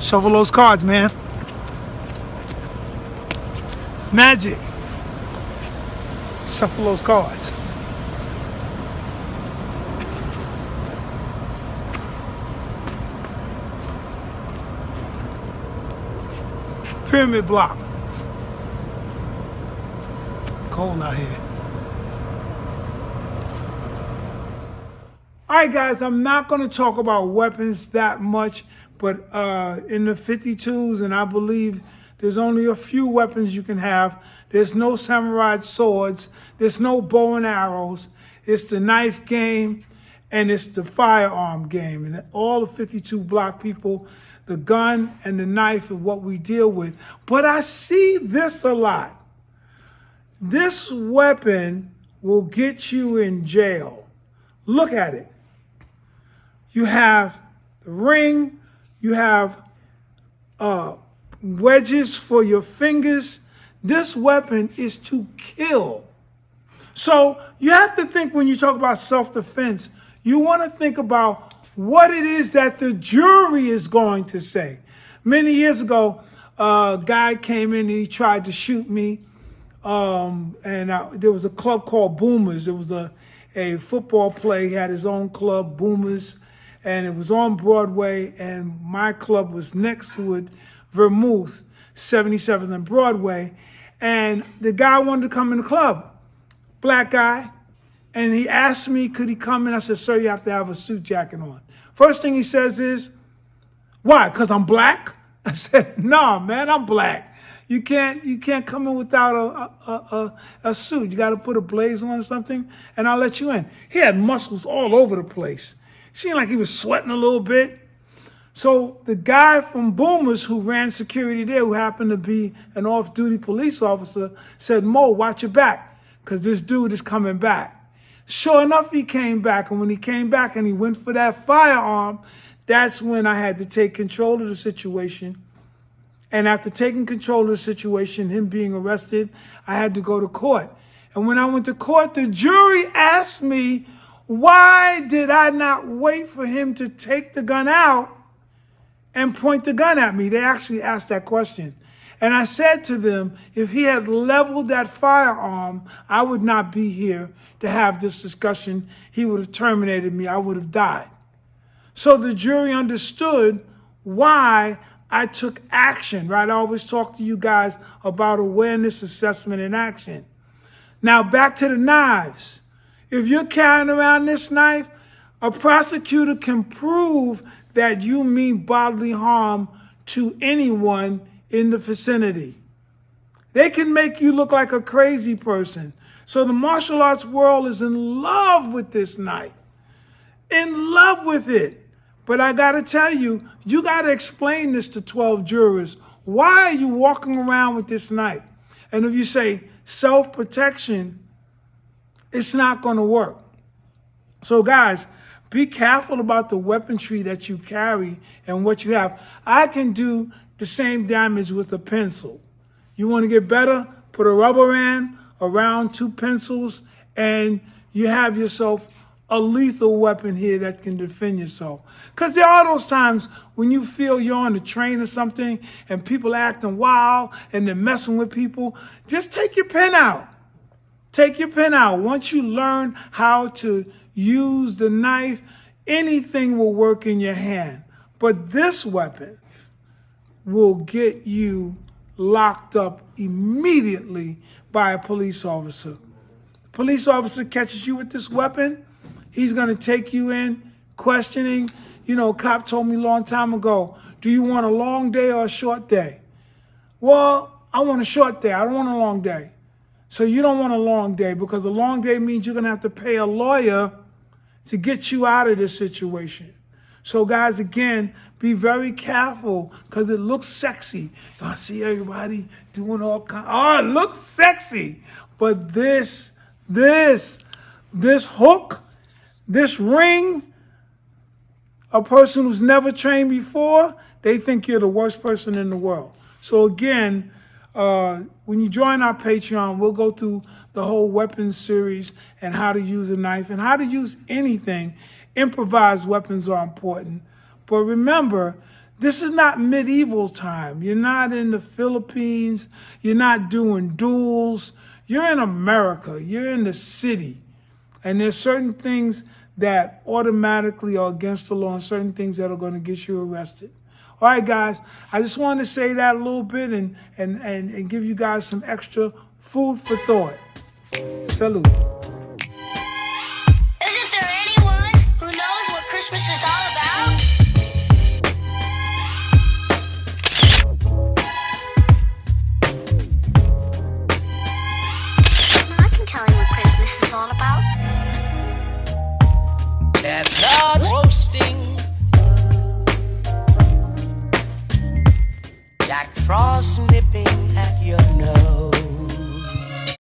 Shuffle those cards, man. It's magic. Shuffle those cards. Pyramid block. Cold out here. All right, guys, I'm not going to talk about weapons that much, but in the 52s, and I believe there's only a few weapons you can have. There's no samurai swords. There's no bow and arrows. It's the knife game, and it's the firearm game. And all the 52 block people, the gun and the knife is what we deal with. But I see this a lot. This weapon will get you in jail. Look at it. You have the ring, you have wedges for your fingers. This weapon is to kill. So you have to think when you talk about self-defense, you want to think about what it is that the jury is going to say. Many years ago, a guy came in and he tried to shoot me. There was a club called Boomers. It was a football play. He had his own club, Boomers, and it was on Broadway, and my club was next to it, Vermouth, 77th and Broadway. And the guy wanted to come in the club, black guy, and he asked me, could he come in? I said, sir, you have to have a suit jacket on. First thing he says is, why, because I'm black? I said, no, man, I'm black. You can't come in without a suit. You got to put a blaze on or something, and I'll let you in. He had muscles all over the place. Seemed like he was sweating a little bit. So the guy from Boomers who ran security there, who happened to be an off-duty police officer, said, Mo, watch your back, because this dude is coming back. Sure enough, he came back, and when he came back and he went for that firearm, that's when I had to take control of the situation. And after taking control of the situation, him being arrested, I had to go to court. And when I went to court, the jury asked me, why did I not wait for him to take the gun out and point the gun at me? They actually asked that question. And I said to them, if he had leveled that firearm, I would not be here to have this discussion. He would have terminated me. I would have died. So the jury understood why I took action, right? I always talk to you guys about awareness, assessment, and action. Now back to the knives. If you're carrying around this knife, a prosecutor can prove that you mean bodily harm to anyone in the vicinity. They can make you look like a crazy person. So the martial arts world is in love with this knife, in love with it. But I got to tell you, you got to explain this to 12 jurors. Why are you walking around with this knife? And if you say self-protection, it's not going to work. So guys, be careful about the weaponry that you carry and what you have. I can do the same damage with a pencil. You want to get better? Put a rubber band around 2 pencils and you have yourself a lethal weapon here that can defend yourself. Because there are those times when you feel you're on the train or something and people acting wild and they're messing with people. Just take your pen out. Take your pen out. Once you learn how to use the knife, anything will work in your hand. But this weapon will get you locked up immediately by a police officer. The police officer catches you with this weapon, he's going to take you in, questioning. You know, a cop told me a long time ago, do you want a long day or a short day? Well, I want a short day. I don't want a long day. So you don't want a long day because a long day means you're going to have to pay a lawyer to get you out of this situation. So guys, again, be very careful because it looks sexy. I see everybody doing all kinds. Oh, it looks sexy. But this hook, this ring, a person who's never trained before, they think you're the worst person in the world. So again, when you join our Patreon, we'll go through the whole weapons series and how to use a knife and how to use anything. Improvised weapons are important. But remember, This is not medieval time. You're not in the Philippines. You're not doing duels. You're in America. You're in the city. And there's certain things that automatically are against the law and certain things that are going to get you arrested. All right, guys, I just wanted to say that a little bit and give you guys some extra food for thought. Salute. Isn't there anyone who knows what Christmas is all about? I can tell you what Christmas is all about. Chestnut roasting, Jack Frost nipping at your nose.